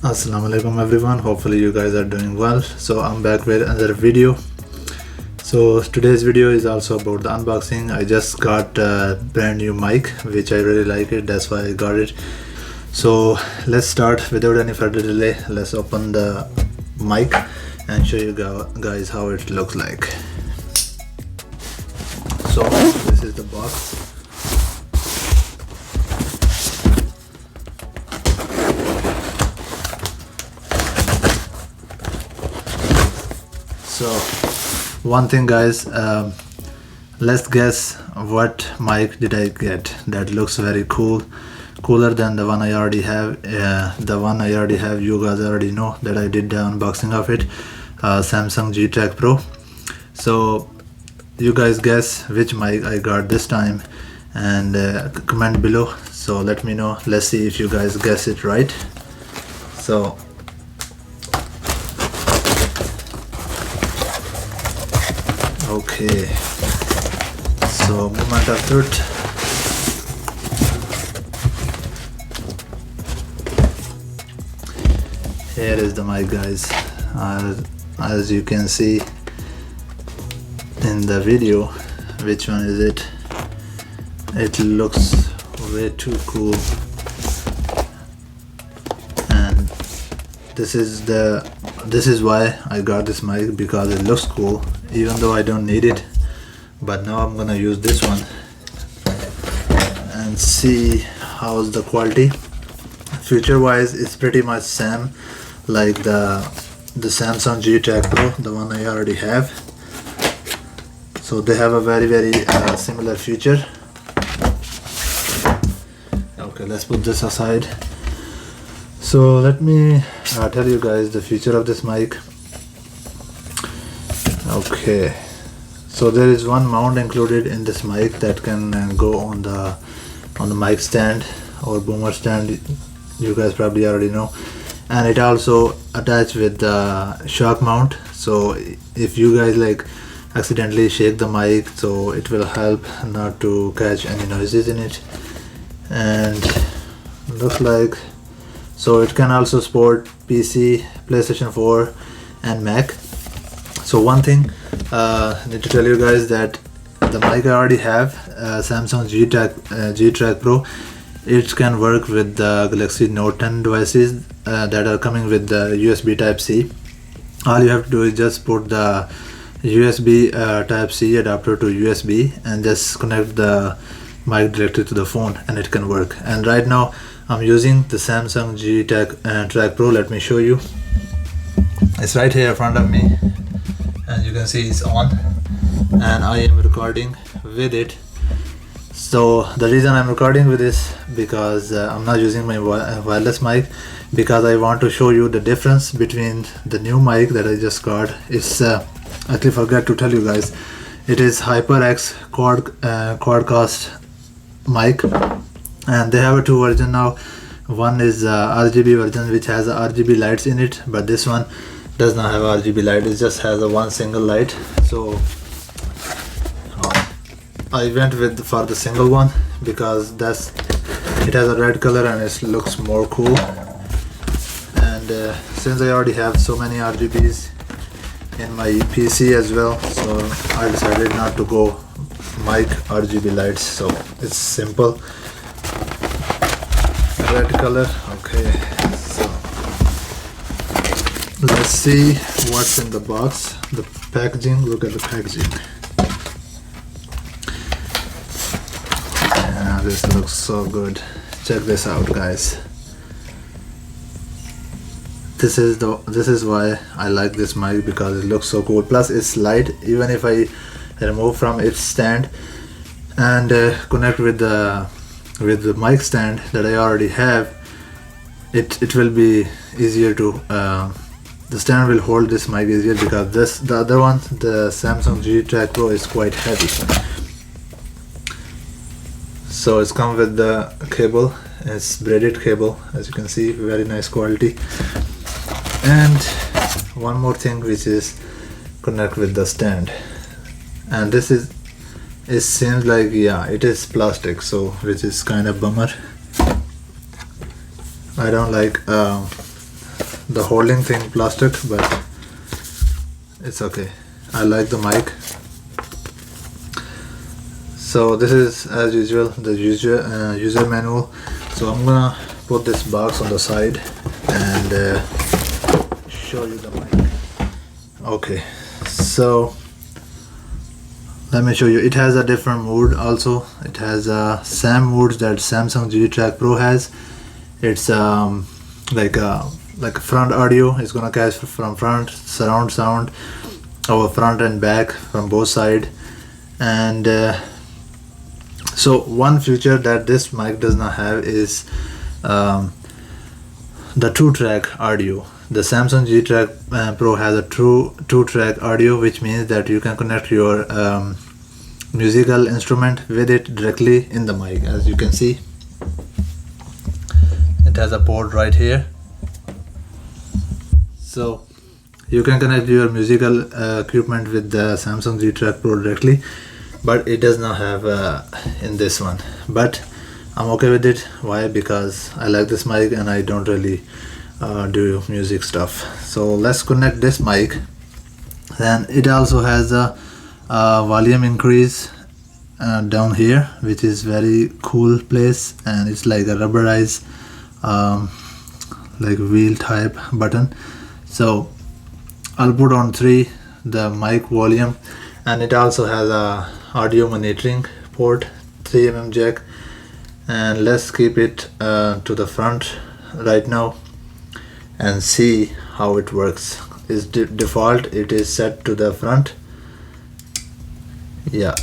Assalamu alaikum everyone, hopefully you guys are doing well. So I'm back with another video. So today's video is also about the unboxing. I just got a brand new mic which I really like it, that's why I got it. So let's start without any further delay. Let's open the mic and show you guys how it looks like. So this is the box. So one thing guys, let's guess what mic did I get that looks very cooler than the one I already have. The one I already have, you guys already know that I did the unboxing of it, Samsung G-Track Pro. So you guys guess which mic I got this time and comment below. So let me know, let's see if you guys guess it right. So okay, so moment of truth. Here is the mic guys. As you can see in the video, which one is it? It looks way too cool, and this is why I got this mic, because it looks cool even though I don't need it. But now I'm gonna use this one and see how's the quality. Feature wise it's pretty much same like the Samsung G-Track Pro, the one I already have. So they have a very similar feature. Okay, let's put this aside. So let me tell you guys the feature of this mic. Okay, so there is one mount included in this mic that can go on the mic stand or boomer stand, you guys probably already know, and it also attached with the shock mount. So if you guys like accidentally shake the mic, so it will help not to catch any noises in it. And looks like, so it can also support PC, PlayStation 4 and Mac. So one thing I need to tell you guys that the mic I already have, Samsung G-Track Pro, it can work with the Galaxy Note 10 devices that are coming with the USB Type-C. All you have to do is just put the USB Type-C adapter to USB and just connect the mic directly to the phone and it can work. And right now I'm using the Samsung G-Track Pro. Let me show you. It's right here in front of me. And you can see it's on and I am recording with it. So the reason I'm recording with this, because I'm not using my wireless mic, because I want to show you the difference between the new mic that I just got. It's actually forgot to tell you guys, it is HYPERX Quadcast mic, and they have a two version now. One is RGB version which has RGB lights in it, but this one does not have RGB light, it just has a one single light. So I went for the single one because it has a red color and it looks more cool. And since I already have so many RGBs in my PC as well, so I decided not to go mic RGB lights. So it's simple red color. Okay, so let's see what's in the box. The packaging, look at the packaging. Yeah, this looks so good. Check this out, guys. This is why I like this mic, because it looks so cool. Plus it's light. Even if I remove from its stand and connect with the mic stand that I already have, it will be easier to the stand will hold this mic easier, because the other one, the Samsung G-Track Pro, is quite heavy. So it's come with the cable. It's braided cable, as you can see, very nice quality. And one more thing, which is connect with the stand, and this is, it seems like, yeah, it is plastic, so which is kind of bummer. I don't like the holding thing plastic, but it's okay. I like the mic. So this is, as usual, the user manual. So I'm gonna put this box on the side and show you the mic. Okay, so let me show you. It has a different mode also. It has SAM modes that Samsung G-Track Pro has. It's like a front audio. It's gonna catch from front, surround sound over front and back from both sides. And so one feature that this mic does not have is the 2-track audio. The Samsung G-Track Pro has a true 2-track audio, which means that you can connect your musical instrument with it directly in the mic. As you can see, it has a port right here, so you can connect your musical equipment with the Samsung G-Track Pro directly, but it does not have in this one. But I'm okay with it. Why? Because I like this mic and I don't really do music stuff. So let's connect this mic. Then it also has a volume increase down here, which is very cool place, and it's like a rubberized like wheel type button. So I'll put on 3 the mic volume, and it also has a audio monitoring port, 3mm jack. And let's keep it to the front right now and see how it works. Is default, it is set to the front. Yeah.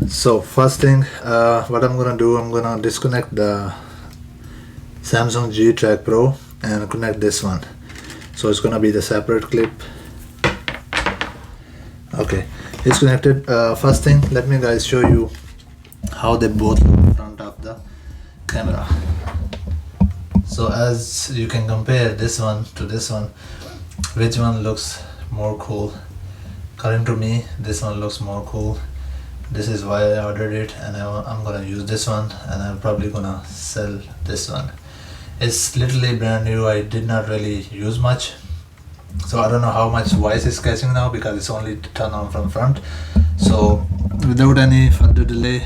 So first thing, what I'm gonna do, I'm gonna disconnect the Samsung G-Track Pro and connect this one. So it's gonna be the separate clip. Okay, it's connected. First thing, let me guys show you how they both look in front of the camera. So as you can compare this one to this one, which one looks more cool? According to me, this one looks more cool. This is why I ordered it, and I'm gonna use this one, and I'm probably gonna sell this one. It's literally brand new. I did not really use much, so I don't know how much voice is catching now, because it's only turned on from front. So without any further delay,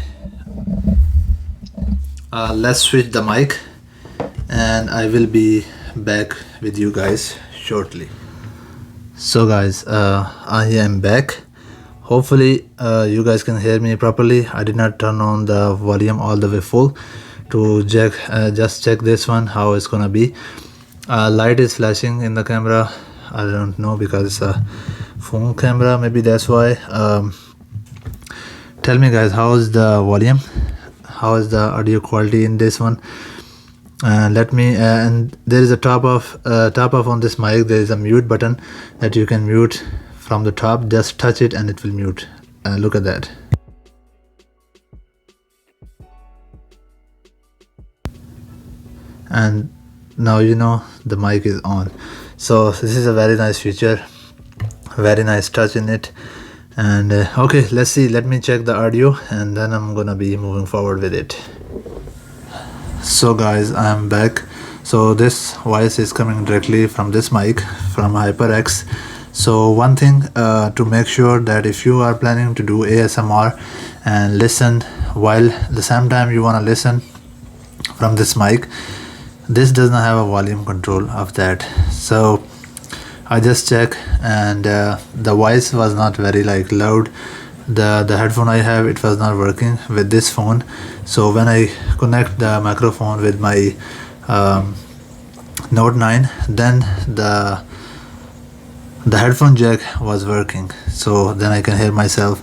let's switch the mic, and I will be back with you guys shortly. So guys, I am back. Hopefully you guys can hear me properly. I did not turn on the volume all the way full to just check this one, how it's gonna be. Light is flashing in the camera. I don't know, because it's a phone camera, maybe that's why. Tell me guys, how is the volume, how is the audio quality in this one? Let me and there is a top off on this mic. There is a mute button that you can mute from the top. Just touch it and it will mute. Look at that. And now you know the mic is on. So this is a very nice feature, very nice touch in it. And okay, let's see, let me check the audio, and then I'm gonna be moving forward with it. So guys, I'm back. So this voice is coming directly from this mic, from HYPERX. So one thing to make sure that if you are planning to do ASMR and listen while the same time you want to listen from this mic, this does not have a volume control of that. So I just checked, and the voice was not very like loud. The headphone I have, it was not working with this phone. So when I connect the microphone with my Note 9, then the headphone jack was working, so then I can hear myself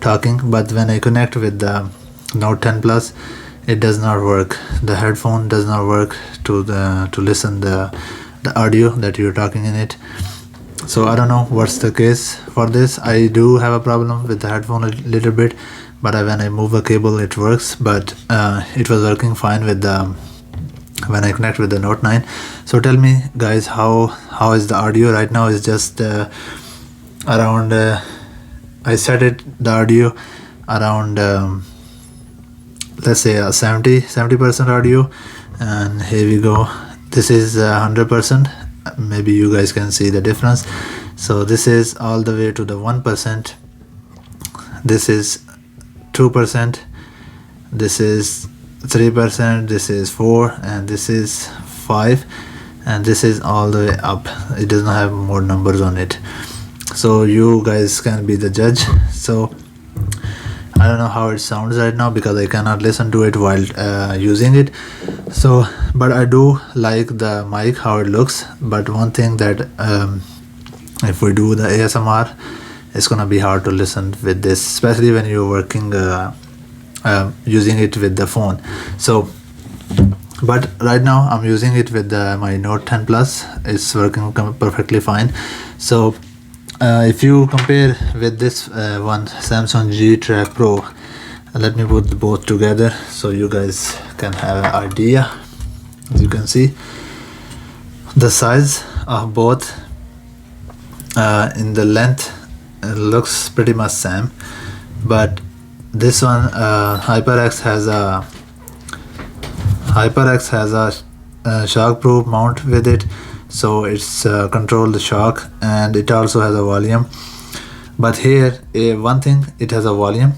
talking. But when I connect with the Note 10 Plus, it does not work. The headphone does not work to listen the audio that you're talking in it. So I don't know what's the case for this. I do have a problem with the headphone a little bit, but when I move the cable it works. But it was working fine with the when I connect with the Note 9. So tell me guys, how is the audio right now? Is just around I set it the audio around let's say 70% audio, and here we go. This is 100%. Maybe you guys can see the difference. So this is all the way to the 1%, this is 2%, this is 3%, this is 4, and this is 5, and this is all the way up. It does not have more numbers on it, so you guys can be the judge. So I don't know how it sounds right now because I cannot listen to it while using it. So but I do like the mic, how it looks. But one thing that if we do the ASMR, it's gonna be hard to listen with this, especially when you're working using it with the phone. So but right now I'm using it with my Note 10 Plus. It's working perfectly fine. So if you compare with this one, Samsung G-Track Pro, let me put both together so you guys can have an idea. As you can see, the size of both in the length looks pretty much same, but this one HYPERX has a shock-proof mount with it, so it's control the shock, and it also has a volume. But here one thing, it has a volume,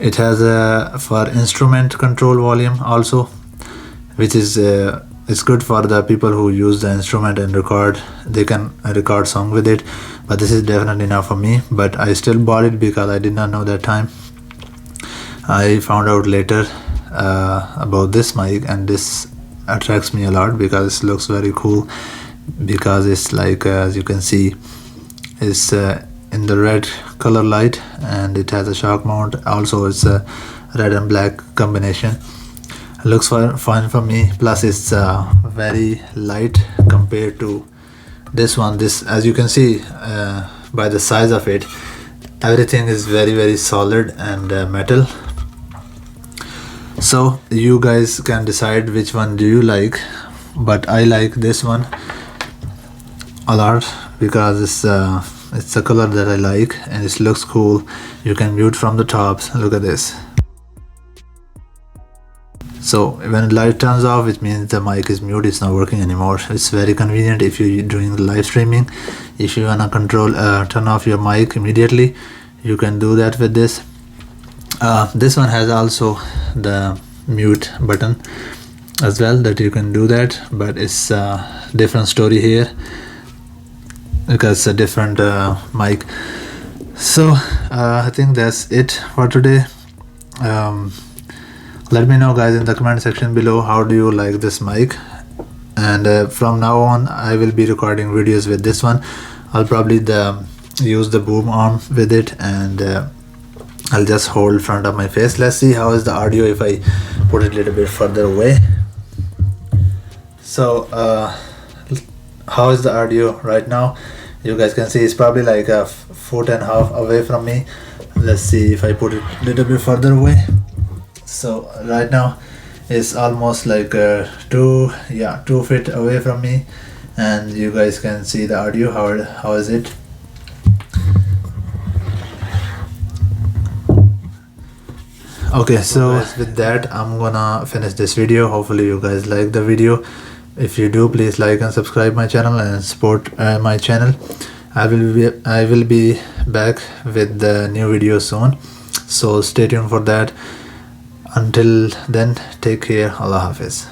it has a for instrument control volume also, which is it's good for the people who use the instrument and record. They can record song with it, but this is definitely not for me. But I still bought it because I did not know that time. I found out later about this mic, and this attracts me a lot because it looks very cool, because it's like as you can see, it's in the red color light, and it has a shock mount. Also it's a red and black combination. It looks fine for me, plus it's very light compared to this one. This, as you can see by the size of it, everything is very solid and metal. So you guys can decide which one do you like, but I like this one a lot because it's the color that I like, and it looks cool. You can mute from the top. Look at this. So when the light turns off, it means the mic is mute, it's not working anymore. It's very convenient if you're doing live streaming. If you wanna control turn off your mic immediately, you can do that with this. This one has also the mute button as well, that you can do that, but it's a different story here because it's a different mic. So I think that's it for today. Let me know guys in the comment section below, how do you like this mic? And from now on I will be recording videos with this one. I'll probably use the boom arm with it, and I'll just hold front of my face. Let's see how is the audio if I put it a little bit further away. So how is the audio right now? You guys can see it's probably like a 1.5 feet away from me. Let's see if I put it a little bit further away. So right now it's almost like 2 feet away from me, and you guys can see the audio. How is it? Okay, so with that I'm gonna finish this video. Hopefully you guys like the video. If you do, please like and subscribe my channel and support my channel. I will be back with the new video soon, so stay tuned for that. Until then, take care. Allah Hafiz.